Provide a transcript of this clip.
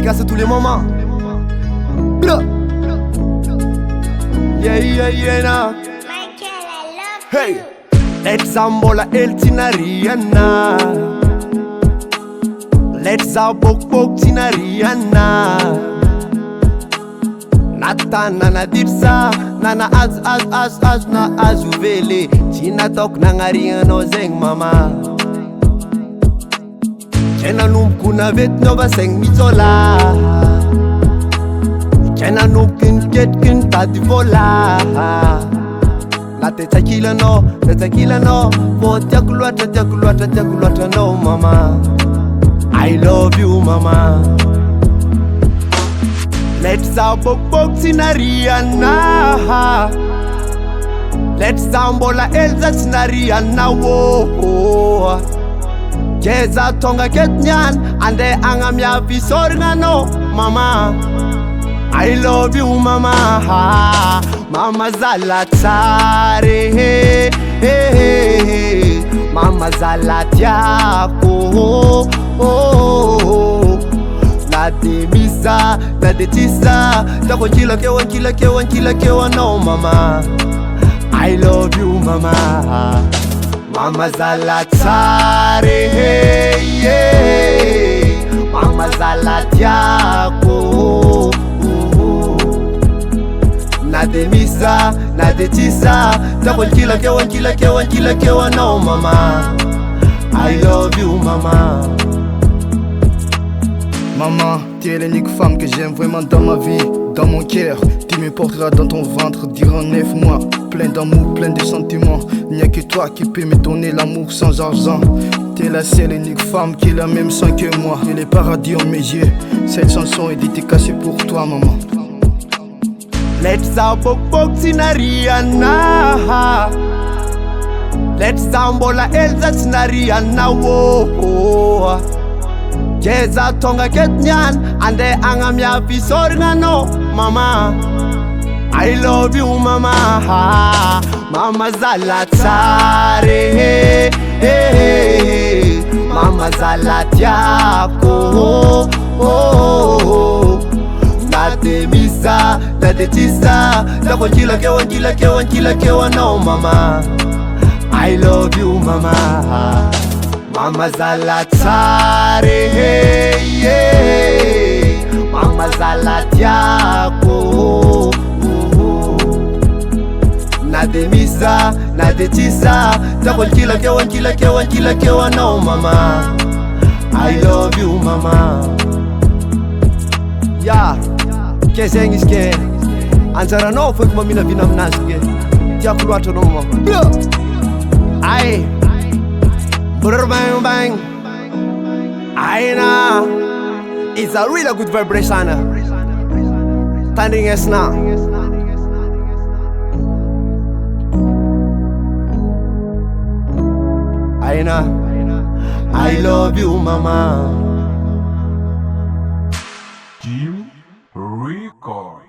dédicace à tous les moments. Yeah, nah. Hey, let's ambola eltinariana. Let's bok tinariana. Natana na dirsa, nana az na azuvele. Tina tok nangariano zeng mama. Kena num kuna vet nova seng mitola. Kena num kin tadi vola. La tequila no, for tekulwata no mama. I love you mama. Let's bok tinariana. Let's sambola elza tinariana wo. Keza tonga ketnyan ande angamya visorga no mama. I love you mama. Mama zalatare mama zalatiako na demisa na detisa tako kila kewa no mama. I love you mama. Mama zalatare mama zalatiako na demisa na detisa tako kila kewa no mama. I love you mama. Maman, tu es l'unique femme que j'aime vraiment dans ma vie, dans mon cœur. Tu me porteras dans ton ventre durant 9 mois, plein d'amour, plein de sentiments. Il n'y a que toi qui peux me donner l'amour sans argent. Tu es la seule unique femme qui a la même sang que moi. Et le paradis en mes yeux. Cette chanson est dédicacée pour toi maman. Let's bok tinariana. Let's sambola elza tinariana wo. Keza tonga ketnyan ande angamya visorga no mama. I love you mama. Mama zalatare mama zalatiako na demisa na detisa tako kila kewa no mama. I love you mama. Mama zalatare mama zalatiako na demisa na detisa tako kila kewa no mama. I love you mama. Yeah, keseng iske antara no fuk mamina vinam naske tiaku wato no mama. Ay bang bang. Aina, it's a really good vibration. Standing as now. Aina, I love you mama. Jim Record.